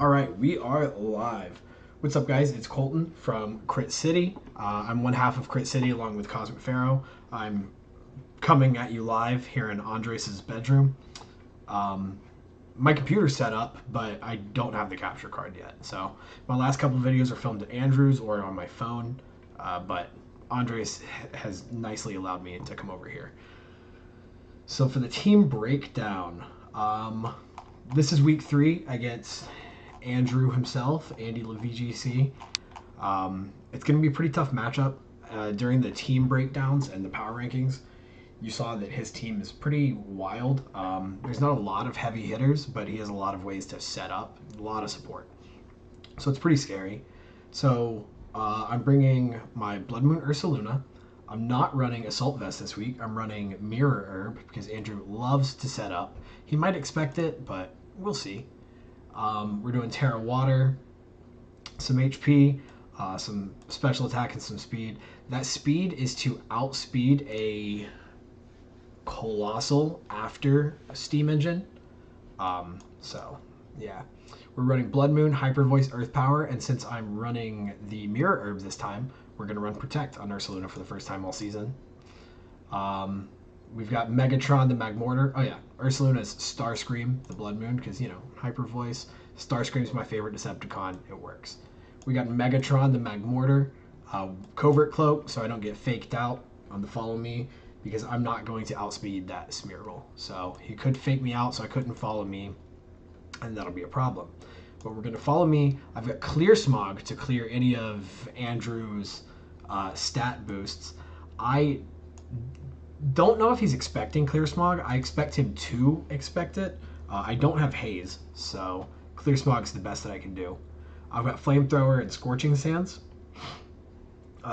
All right, we are live. What's up, guys? It's Colton from Crit City. I'm one half of Crit City along with Cosmic Pharaoh. I'm coming at you live here in Andres' bedroom. My computer's set up, but I don't have the capture card yet. So my last couple of videos are filmed at Andrews or on my phone, but Andres has nicely allowed me to come over here. So for the team breakdown, this is week 3 against Andrew himself, Andy LaVGC. It's going to be a pretty tough matchup. During the team breakdowns and the power rankings, you saw that his team is pretty wild. There's not a lot of heavy hitters, but he has a lot of ways to set up, a lot of support. So it's pretty scary. So I'm bringing my Blood Moon Ursaluna. I'm not running Assault Vest this week. I'm running Mirror Herb because Andrew loves to set up. He might expect it, but we'll see. We're doing Terra Water, some HP, some special attack, and some speed. That speed is to outspeed a Colossal after a Steam Engine. So, yeah. We're running Blood Moon, Hyper Voice, Earth Power, and since I'm running the Mirror Herb this time, we're going to run Protect on Ursaluna for the first time all season. We've got Megatron, the Magmortar. Oh, yeah. Ursaluna's Starscream, the Blood Moon, because, Hyper Voice. Starscream's my favorite Decepticon. It works. We got Megatron, the Magmortar. Covert Cloak, so I don't get faked out on the Follow Me, because I'm not going to outspeed that Smeargle. So he could fake me out, so I couldn't follow me, and that'll be a problem. But we're going to follow me. I've got Clear Smog to clear any of Andrew's stat boosts. I don't know if he's expecting Clear Smog. I expect him to expect it. I don't have Haze, so Clear Smog's the best that I can do. I've got Flamethrower and Scorching Sands.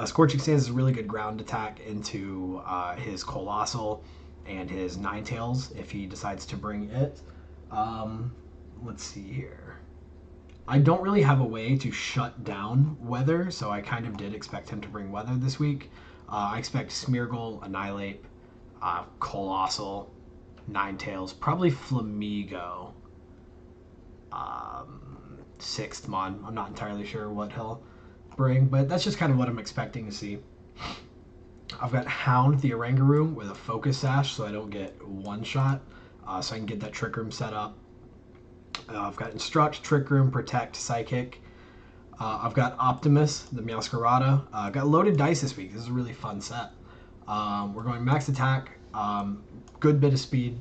Scorching Sands is a really good ground attack into his Colossal and his Ninetails if he decides to bring it. Let's see here. I don't really have a way to shut down Weather, so I kind of did expect him to bring Weather this week. I expect Smeargle, Annihilate, Colossal, Ninetails, probably Flamigo, Sixth Mon. I'm not entirely sure what he'll bring, but that's just kind of what I'm expecting to see. I've got Hound the Oranguru with a Focus Sash, so I don't get one shot, so I can get that Trick Room set up. I've got Instruct, Trick Room, Protect, Psychic. I've got Optimus, the Meowscarada. I've got Loaded Dice this week. This is a really fun set. We're going Max Attack, good bit of speed.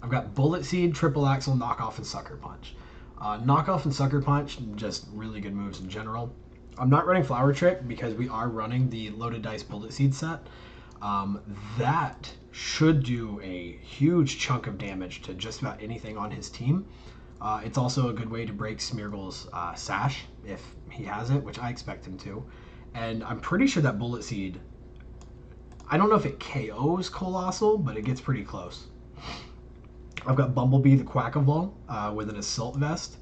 I've got Bullet Seed, Triple Axle, Knockoff, and Sucker Punch. Knockoff and Sucker Punch, just really good moves in general. I'm not running Flower Trick because we are running the Loaded Dice Bullet Seed set. That should do a huge chunk of damage to just about anything on his team. It's also a good way to break Smeargle's Sash if he has it, which I expect him to. And I'm pretty sure that Bullet Seed, I don't know if it KOs Colossal, but it gets pretty close. I've got Bumblebee the Quackavole with an Assault Vest.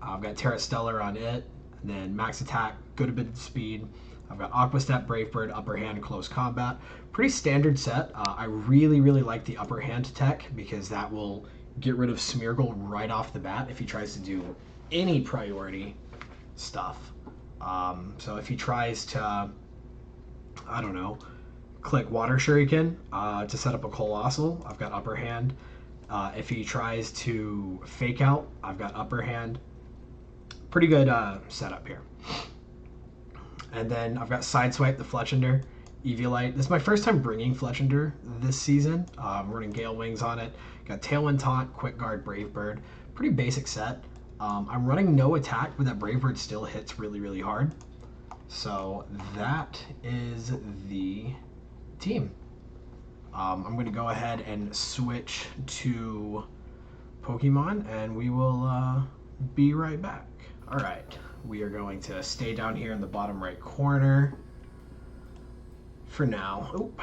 I've got Terra Stellar on it. And then Max Attack, good a bit of speed. I've got Aqua Step, Brave Bird, Upper Hand, Close Combat. Pretty standard set. I really, really like the Upper Hand tech because that will get rid of Smeargle right off the bat if he tries to do any priority stuff. So if he tries to, I don't know, click Water Shuriken to set up a Colossal, I've got Upper Hand. If he tries to Fake Out, I've got Upper Hand. Pretty good setup here. And then I've got Sideswipe, the Fletchender, Eviolite. This is my first time bringing Fletchender this season. I'm running Gale Wings on it. Got Tailwind Taunt, Quick Guard, Brave Bird. Pretty basic set. I'm running no attack, but that Brave Bird still hits really, really hard. So that is the team. I'm going to go ahead and switch to Pokemon, and we will be right back. All right, we are going to stay down here in the bottom right corner for now. Oop.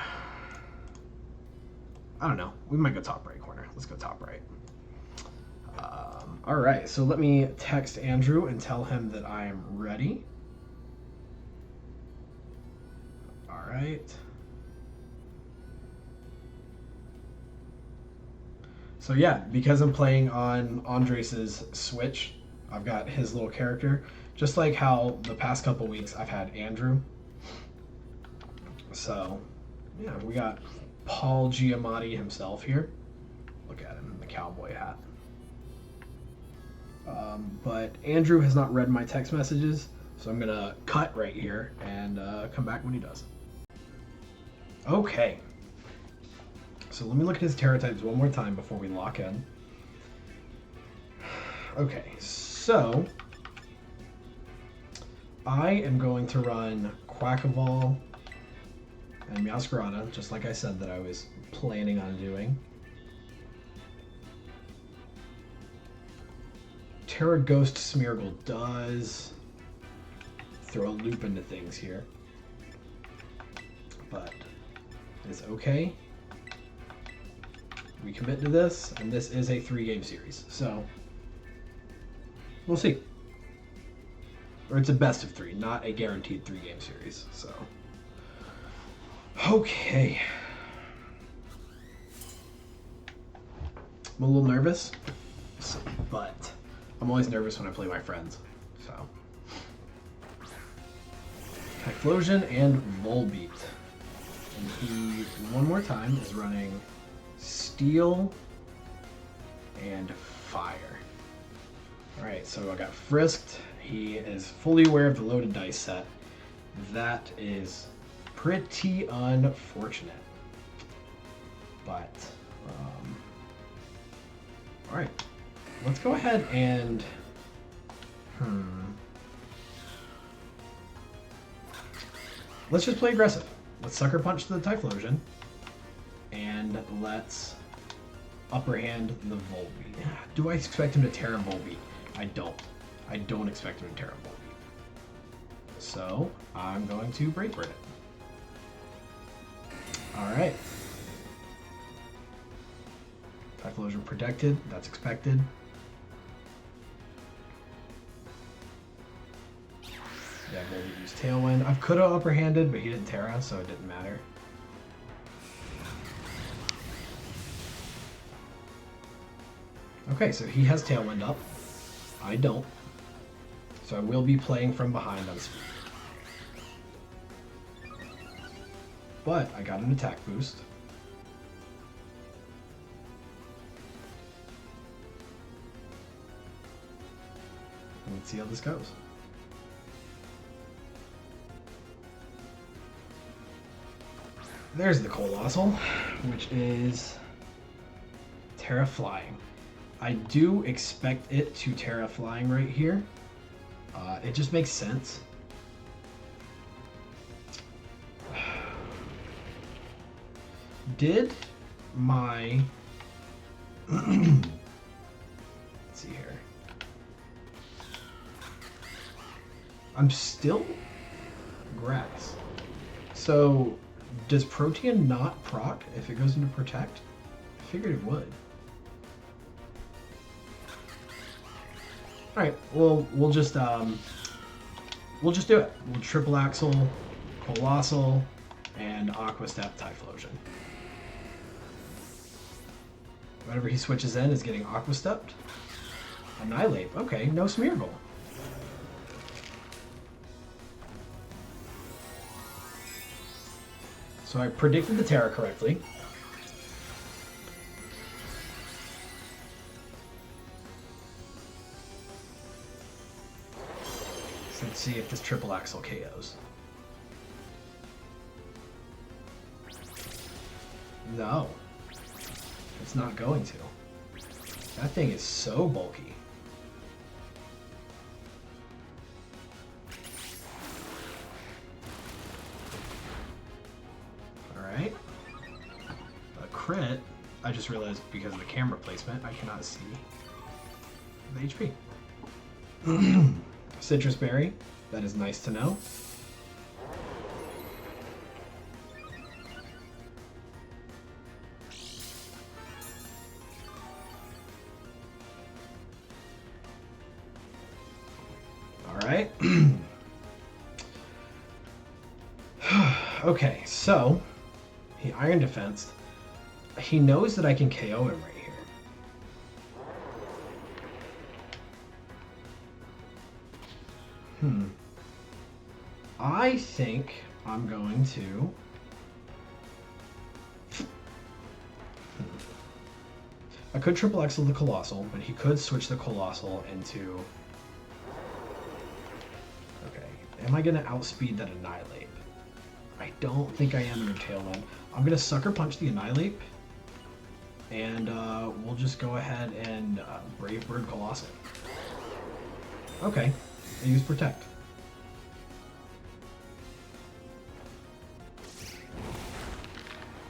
I don't know. We might go top right corner. Let's go top right. All right, so let me text Andrew and tell him that I am ready. All right. So yeah, because I'm playing on Andres' Switch, I've got his little character, just like how the past couple weeks I've had Andrew. So, yeah, we got Paul Giamatti himself here. Look at him in the cowboy hat. But Andrew has not read my text messages, so I'm gonna cut right here and come back when he does. Okay. So let me look at his Terra types one more time before we lock in. Okay, so I am going to run Quackaball and Meowscarada, just like I said that I was planning on doing. Terra Ghost Smeargle does throw a loop into things here, but it's okay. We commit to this, and this is a 3-game series, so we'll see. Or it's a best of 3, not a guaranteed 3-game series, so. Okay. I'm a little nervous, but I'm always nervous when I play my friends, so. Typhlosion and Volbeat. And he, one more time, is running Steel and Fire. Alright, so I got Frisked. He is fully aware of the loaded dice set. That is pretty unfortunate. But, alright. Let's go ahead and... Let's just play aggressive. Let's Sucker Punch the Typhlosion. And let's upper hand the Volbeat. Do I expect him to Terra Volbeat? I don't. I don't expect him to Terra Volbeat. So, I'm going to Brave Bird it. Alright. Typhlosion protected. That's expected. Yeah, Volbeat used Tailwind. I could have upper handed, but he didn't Terra, so it didn't matter. Okay, so he has Tailwind up. I don't. So I will be playing from behind on speed. But I got an attack boost. Let's see how this goes. There's the Colossal, which is Terra Flying. I do expect it to Terra Flying right here. It just makes sense. Did my... Let's see here. I'm still Grass. So, does Protean not proc if it goes into Protect? I figured it would. Alright, well, we'll just do it. We'll Triple Axle, Colossal, and Aqua Step Typhlosion. Whatever he switches in is getting Aqua Stepped. Annihilate. Okay, no Smeargle. So I predicted the Terra correctly. So let's see if this Triple Axle KOs. No. It's not going to. That thing is so bulky. Alright. A crit. I just realized because of the camera placement, I cannot see the HP. Citrus Berry. That is nice to know. Alright. Okay, so he Iron Defense. He knows that I can KO him right here. I think I'm going to... I could triple Excel the Colossal, but he could switch the Colossal into... Okay, am I going to outspeed that Annihilate? I don't think I am in a Tailwind. I'm going to Sucker Punch the Annihilate, and we'll just go ahead and Brave Bird Colossal. Okay, I use Protect.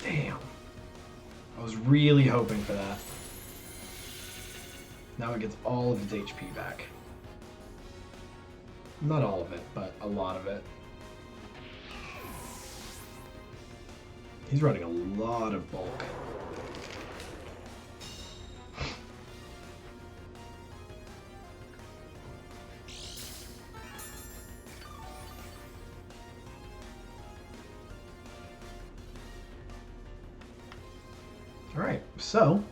Damn. I was really hoping for that. Now it gets all of its HP back. Not all of it, but a lot of it. He's running a lot of bulk. Alright, so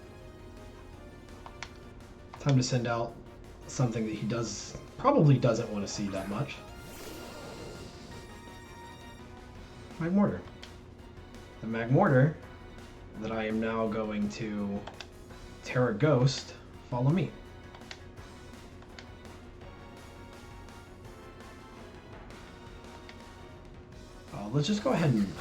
time to send out something that he probably doesn't want to see that much. Magmortar. The Magmortar that I am now going to Terra Ghost, follow me. Let's just go ahead and...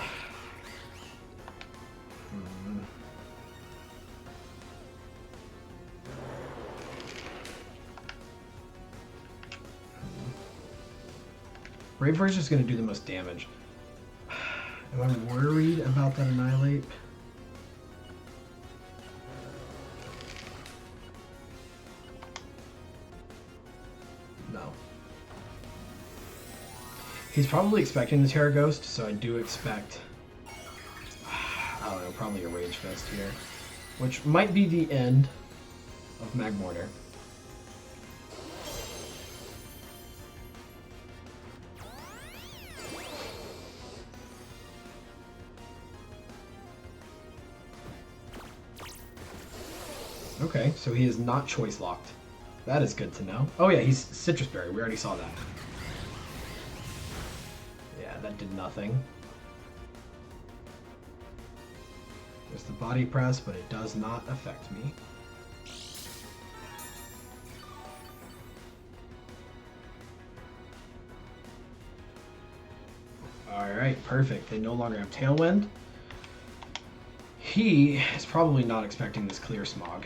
Brave Bird's just going to do the most damage. Am I worried about that Annihilate? No. He's probably expecting the Terra Ghost, so I do expect... I don't know, probably a Rage Fest here. Which might be the end of Magmortar. Okay, so he is not choice locked. That is good to know. Oh yeah, he's Citrus Berry. We already saw that. Yeah, that did nothing. There's the body press, but it does not affect me. Alright, perfect. They no longer have Tailwind. He is probably not expecting this Clear Smog.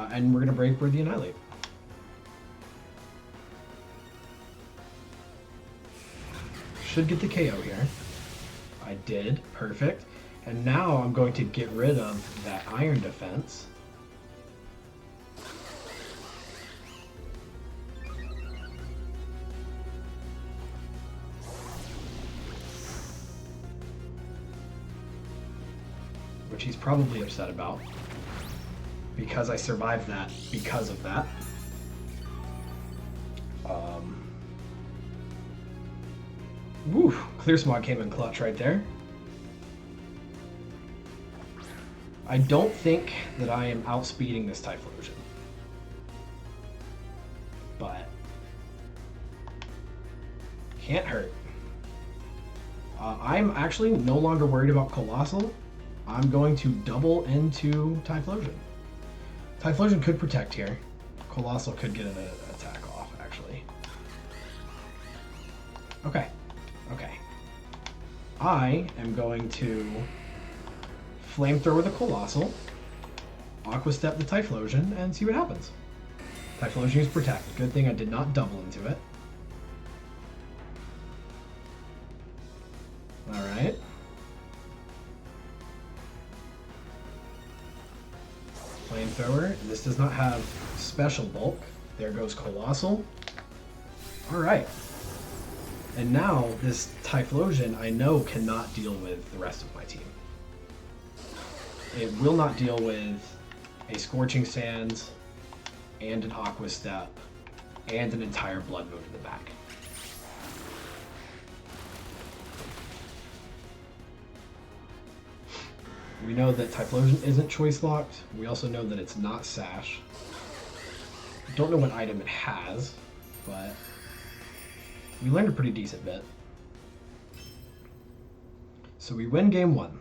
And we're going to Brave Bird the Annihilate. Should get the KO here. I did. Perfect. And now I'm going to get rid of that Iron Defense. Which he's probably upset about. Because I survived that because of that. Woo! Clear Smog came in clutch right there. I don't think that I am outspeeding this Typhlosion. But can't hurt. I'm actually no longer worried about Colossal. I'm going to double into Typhlosion. Typhlosion could protect here. Colossal could get an attack off, actually. Okay. Okay. I am going to Flamethrower the Colossal, Aqua Step the Typhlosion, and see what happens. Typhlosion is protect. Good thing I did not double into it. Alright. Flamethrower. This does not have special bulk. There goes Colossal. Alright. And now this Typhlosion I know cannot deal with the rest of my team. It will not deal with a Scorching Sands and an Aqua Step and an entire Blood Moon in the back. We know that Typhlosion isn't choice locked. We also know that it's not Sash. Don't know what item it has, but we learned a pretty decent bit. So we win game 1.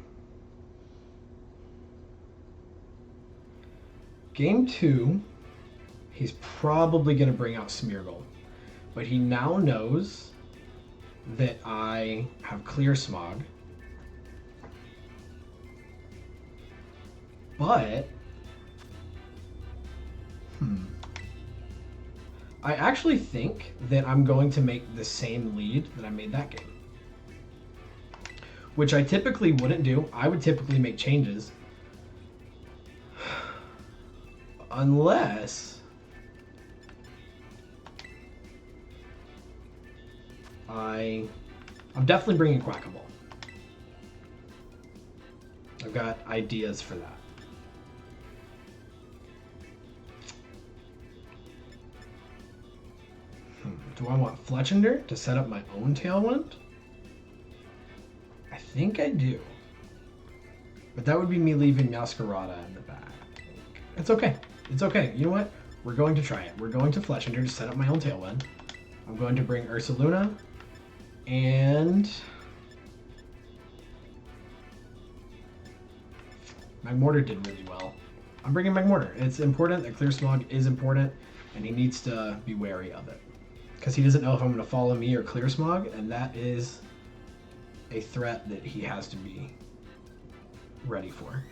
Game 2, he's probably going to bring out Smeargle. But he now knows that I have Clear Smog. But I actually think that I'm going to make the same lead that I made that game. Which I typically wouldn't do. I would typically make changes. Unless I'm definitely bringing Quackable. I've got ideas for that. Do I want Fletchender to set up my own Tailwind? I think I do. But that would be me leaving Masquerada in the back. It's okay. It's okay. You know what? We're going to try it. We're going to Fletchender to set up my own Tailwind. I'm going to bring Ursaluna. And Magmortar did really well. I'm bringing Magmortar. It's important that Clear Smog is important, and he needs to be wary of it. Because he doesn't know if I'm going to follow me or Clear Smog, and that is a threat that he has to be ready for.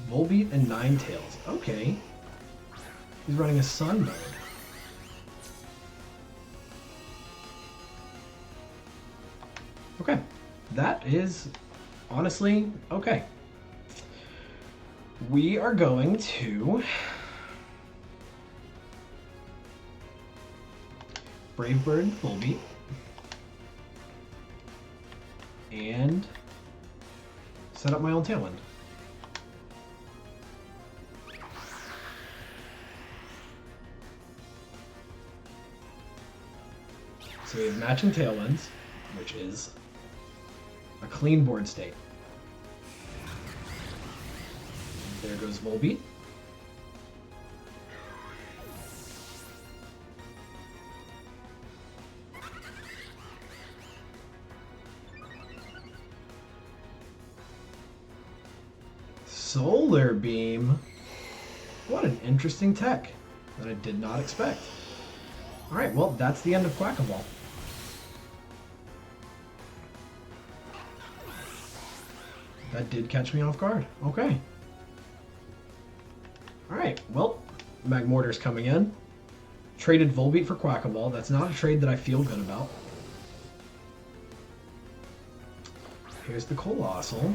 Volbeat and Ninetails. Okay. He's running a Sun mode. Okay. That is honestly okay. We are going to Brave Bird Volbeat and set up my own Tailwind. So we have matching Tailwinds, which is a clean board state. There goes Volbeat. Solar Beam. What an interesting tech that I did not expect. Alright, well, that's the end of Quackable. That did catch me off guard. Okay. Alright, well, Magmortar's coming in. Traded Volbeat for Quackable. That's not a trade that I feel good about. Here's the Colossal.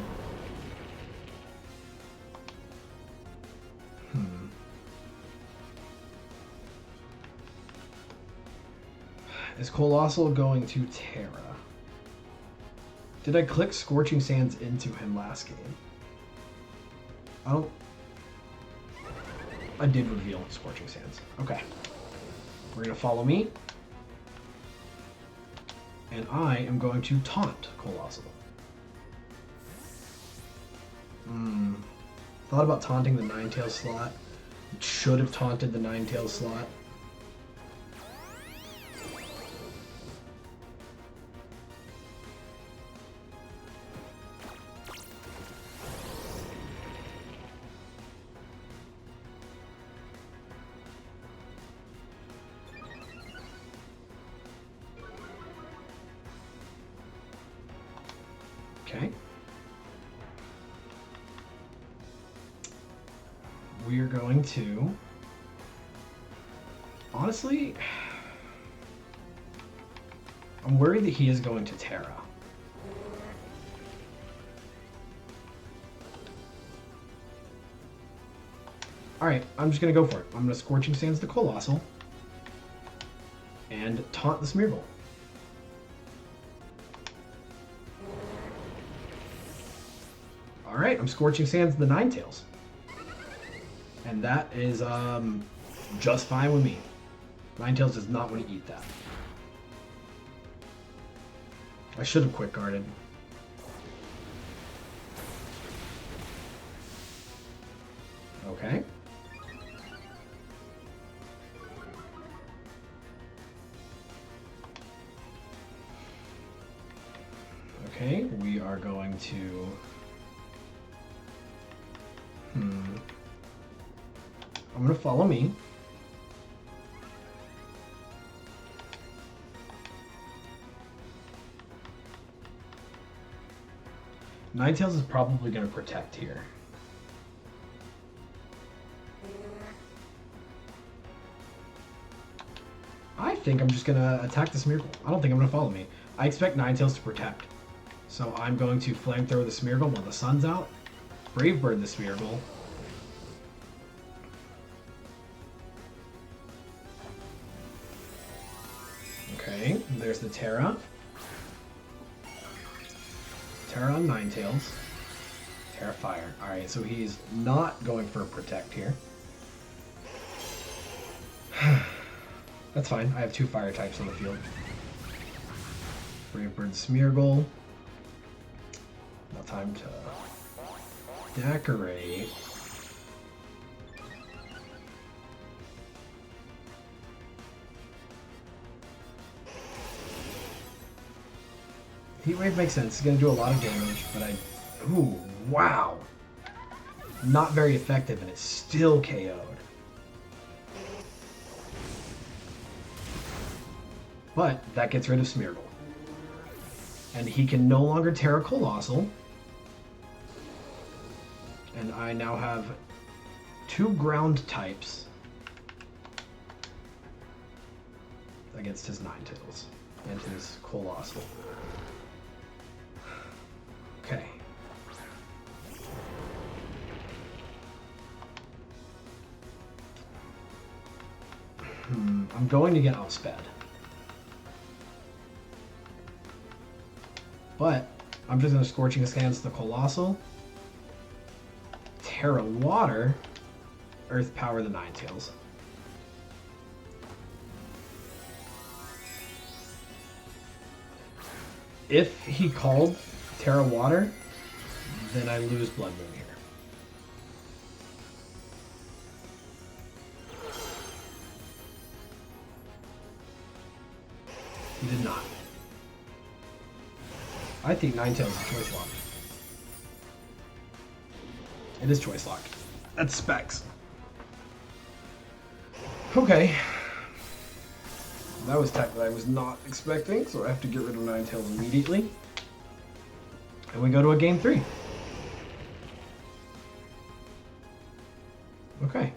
Is Colossal going to Terra? Did I click Scorching Sands into him last game? I did reveal Scorching Sands. Okay. We're going to follow me. And I am going to taunt Colossal. Thought about taunting the Ninetails slot. Should have taunted the Ninetails slot. Okay. We're going to... Honestly, I'm worried that he is going to Terra. Alright, I'm just going to go for it. I'm going to Scorching Sands the Colossal and taunt the Smeargle. Alright, I'm Scorching Sands the Ninetails. And that is just fine with me. Ninetails does not want to eat that. I should have quick guarded. Okay. Okay, we are going to... I'm going to follow me. Ninetails is probably going to protect here. I think I'm just going to attack the Smeargle. I don't think I'm going to follow me. I expect Ninetails to protect. So I'm going to Flamethrower the Smeargle while the sun's out. Brave Bird the Smeargle. Okay, there's the Terra. Terra on Ninetails. Terra Fire. Alright, so he's not going for a Protect here. That's fine. I have 2 fire types on the field. Brave Bird Smeargle. Now time to decorate. Heat Wave makes sense. It's going to do a lot of damage, but ooh, wow. Not very effective, and it's still KO'd. But that gets rid of Smeargle. And he can no longer Terra Colossal. And I now have 2 ground types against his Ninetails and his Colossal. Okay. I'm going to get outsped. But I'm just going to Scorching against the Colossal. Terra Water. Earth Power the Ninetails. If he called Terra Water, then I lose Blood Moon here. He did not. I think Ninetails is Choice Lock. It is Choice Lock. That's specs. Okay. That was tech that I was not expecting, so I have to get rid of Ninetails immediately. And we go to a game 3. Okay.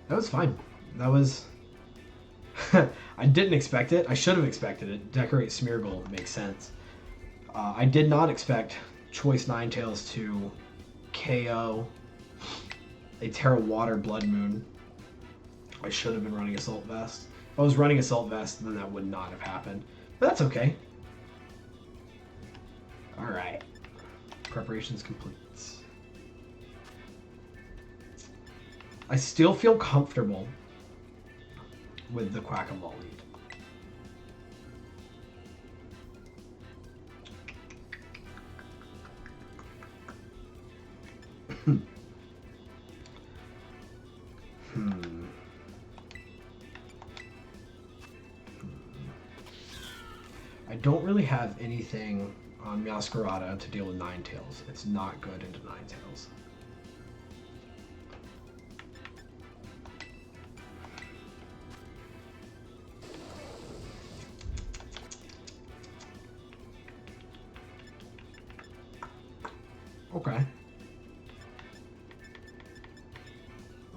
That was fine. That was... I didn't expect it. I should have expected it. Decorate Smeargle makes sense. I did not expect Choice Ninetails to KO a Terra Water Blood Moon. I should have been running Assault Vest. If I was running Assault Vest, then that would not have happened. But that's okay. Alright. Preparations complete. I still feel comfortable with the Quackaball lead. I don't really have anything on Masquerada to deal with Ninetails. It's not good into Ninetails. Okay.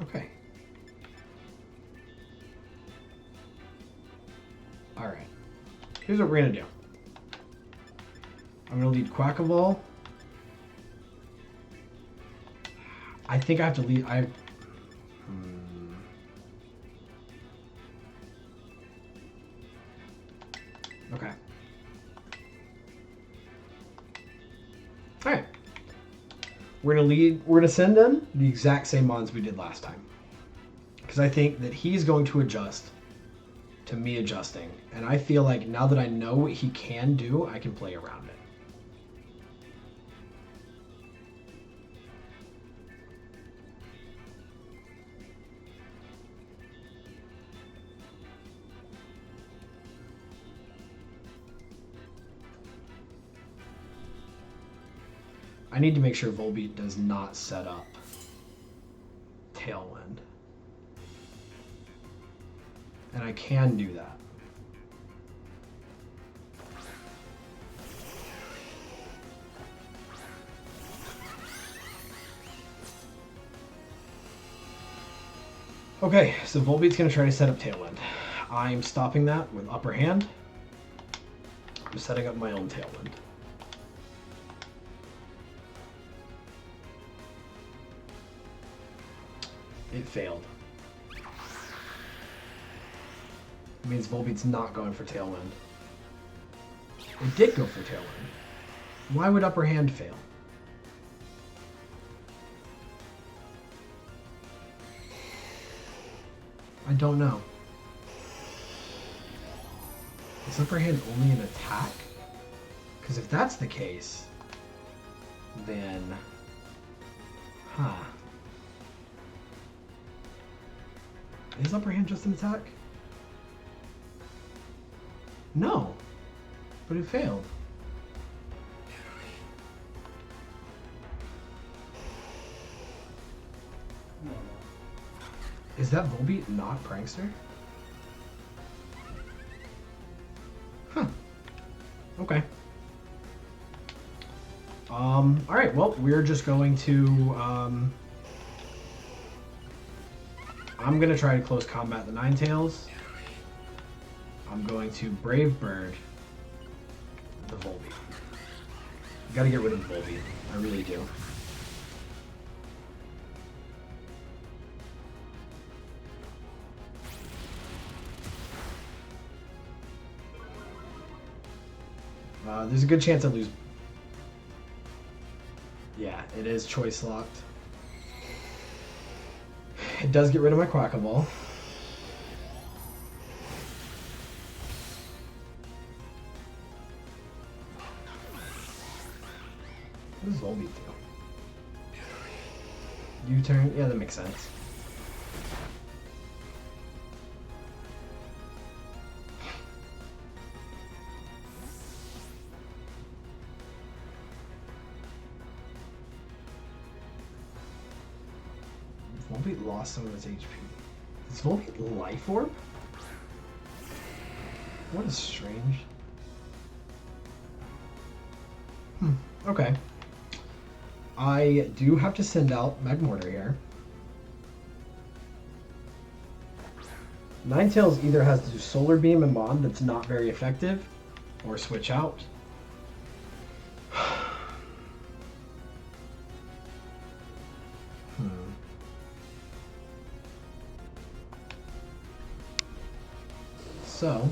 Okay. Alright. Here's what we're going to do. I'm going to lead Quackaball. I think I have to lead... Okay. Alright. We're going to send in the exact same mons we did last time. Because I think that he's going to adjust to me adjusting. And I feel like now that I know what he can do, I can play around it. I need to make sure Volbeat does not set up Tailwind. And I can do that. Okay, so Volbeat's going to try to set up Tailwind. I'm stopping that with Upper Hand. I'm setting up my own Tailwind. It failed. It means Volbeat's not going for Tailwind. It did go for Tailwind. Why would Upper Hand fail? I don't know. Is Upper Hand only an attack? Because if that's the case, then... Huh. Is Upper Hand just an attack? No. But it failed. Is that Volbeat not Prankster? Huh. Okay. Alright, well, we're just going to, I'm going to try to close combat the Ninetails. I'm going to Brave Bird the Volbeat. Gotta get rid of the Volbeat. I really do. There's a good chance I lose. Yeah, it is choice locked. It does get rid of my Quackaball. What does Volbeat do? U-turn? Yeah, that makes sense. Volbeat lost some of its HP. Is Volbeat Life Orb? What is strange. Okay. I do have to send out Magmortar here. Ninetails either has to do Solar Beam and Mon that's not very effective, or switch out. So,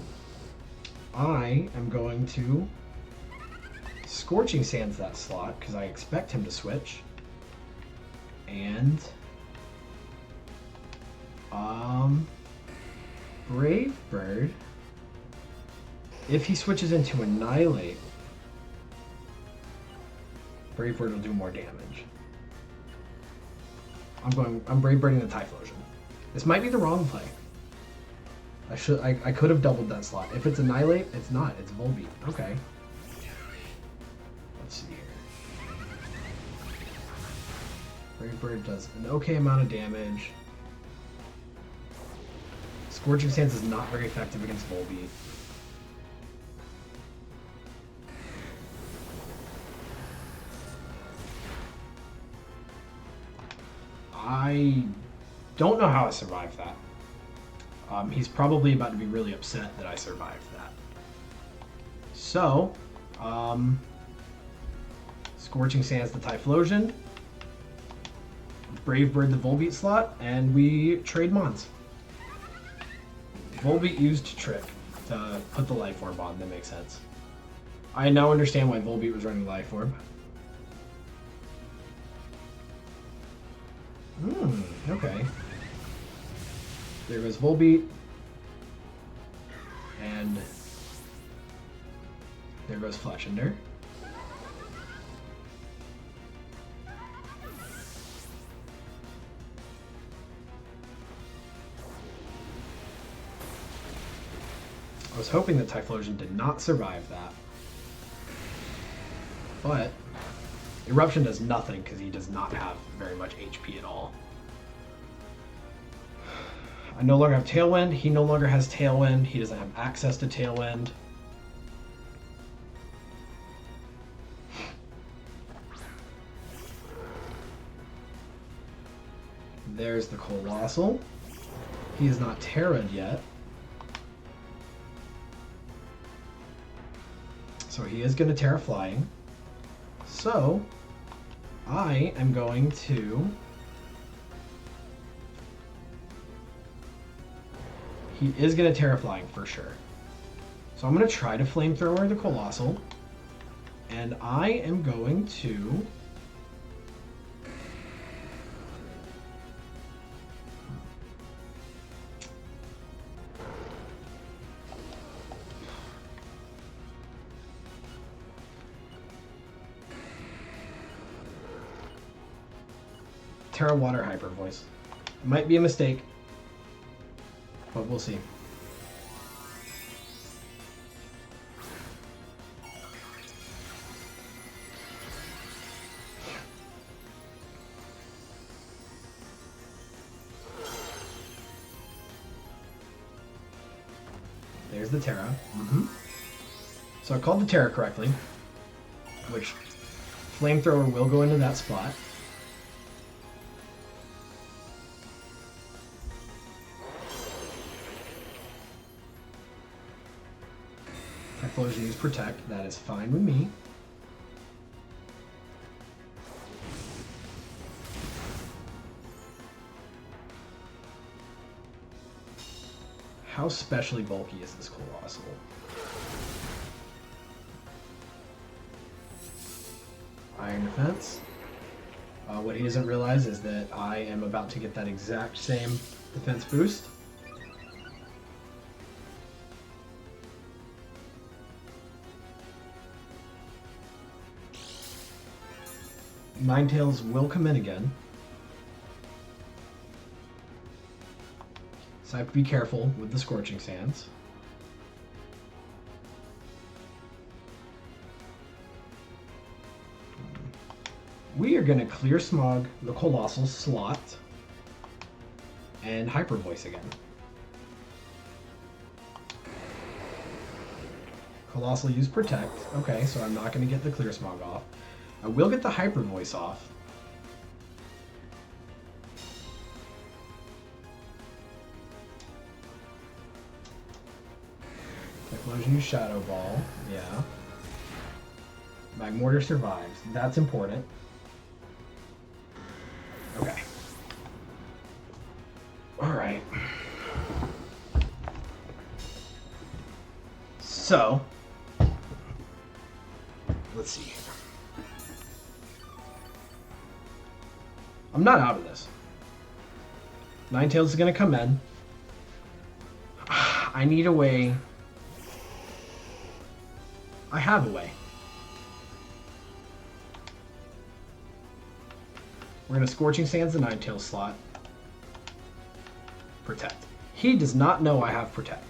I am going to Scorching Sands that slot, because I expect him to switch. And, Brave Bird, if he switches into Annihilate, Brave Bird will do more damage. I'm Brave Birding the Typhlosion. This might be the wrong play. I could have doubled that slot. If it's Annihilate, it's not. It's Volbeat. Okay. Let's see here. Brave Bird does an okay amount of damage. Scorching Sands is not very effective against Volbeat. I don't know how I survived that. He's probably about to be really upset that I survived that. So, Scorching Sands the Typhlosion, Brave Bird the Volbeat slot, and we trade Mons. Volbeat used Trick to put the Life Orb on, that makes sense. I now understand why Volbeat was running Life Orb. Okay. There goes Volbeat. And there goes Fletchender. I was hoping that Typhlosion did not survive that. But Eruption does nothing because he does not have very much HP at all. I no longer have Tailwind. He no longer has Tailwind. He doesn't have access to Tailwind. There's the Colossal. He is not Terra'd yet. So he is going to Terra Flying. So I am going to... He is going to Terra Flying for sure. So I'm going to try to Flamethrower the Colossal. And I am going to... Terra Water Hyper Voice. Might be a mistake, but we'll see. There's the Terra. So I called the Terra correctly, which Flamethrower will go into that spot. Typhlosion use Protect. That is fine with me. How specially bulky is this Colossal? Iron Defense. What he doesn't realize is that I am about to get that exact same defense boost. Ninetails will come in again. So I have to be careful with the Scorching Sands. We are going to Clear Smog the Colossal slot and Hyper Voice again. Colossal use Protect. Okay, so I'm not going to get the Clear Smog off. I will get the Hyper Voice off. Typhlosion use Shadow Ball. Yeah. Magmortar survives. That's important. Okay. Alright. So, let's see here. I'm not out of this. Ninetails is going to come in. I need a way. I have a way. We're going to Scorching Sands the Ninetails slot. Protect. He does not know I have Protect.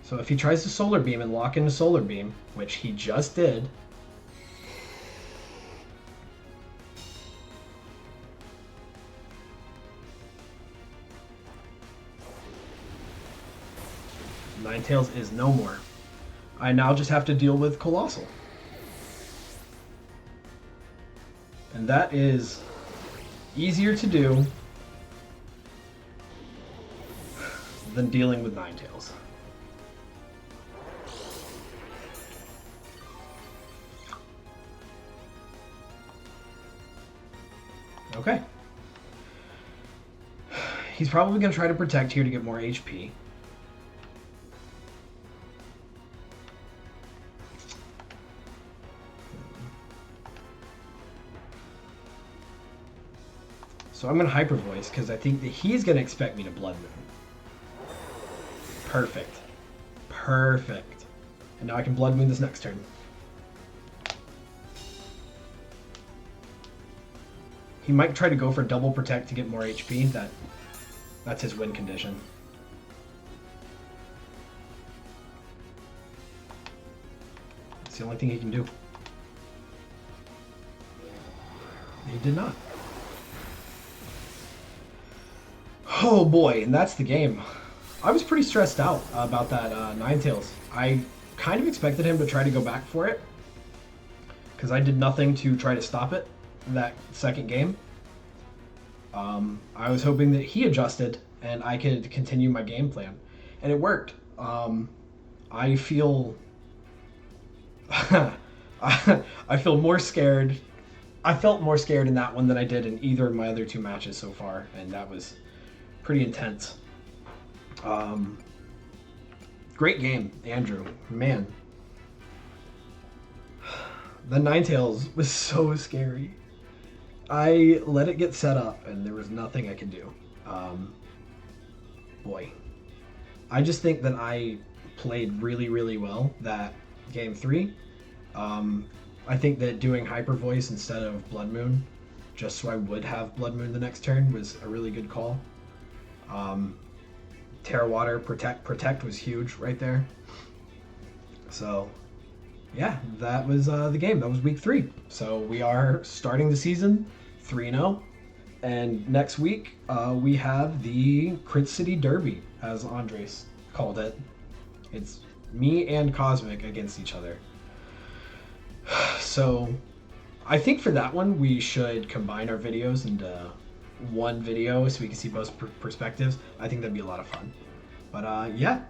So if he tries to Solar Beam and lock into Solar Beam, which he just did, Ninetails is no more. I now just have to deal with Colossal. And that is easier to do than dealing with Ninetails. Okay. He's probably going to try to Protect here to get more HP. So I'm going to Hyper Voice because I think that he's going to expect me to Blood Moon. Perfect. Perfect. And now I can Blood Moon this next turn. He might try to go for double Protect to get more HP. That's his win condition. It's the only thing he can do. He did not. Oh boy, and that's the game. I was pretty stressed out about that Ninetails. I kind of expected him to try to go back for it, because I did nothing to try to stop it that second game. I was hoping that he adjusted and I could continue my game plan, and it worked. I feel I feel more scared. I felt more scared in that one than I did in either of my other two matches so far, and that was pretty intense. Great game, Andrew. Man, the Ninetails was so scary. I let it get set up, and there was nothing I could do. Boy, I just think that I played really, really well that game 3. I think that doing Hyper Voice instead of Blood Moon, just so I would have Blood Moon the next turn, was a really good call. Terra Water, Protect was huge right there. So, yeah, that was the game. That was week 3. So we are starting the season 3-0. And next week, we have the Crit City Derby, as Andres called it. It's me and Cosmic against each other. So, I think for that one, we should combine our videos into one video so we can see both perspectives. I think that'd be a lot of fun. But yeah,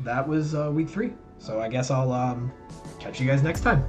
that was week 3. So I guess I'll catch you guys next time.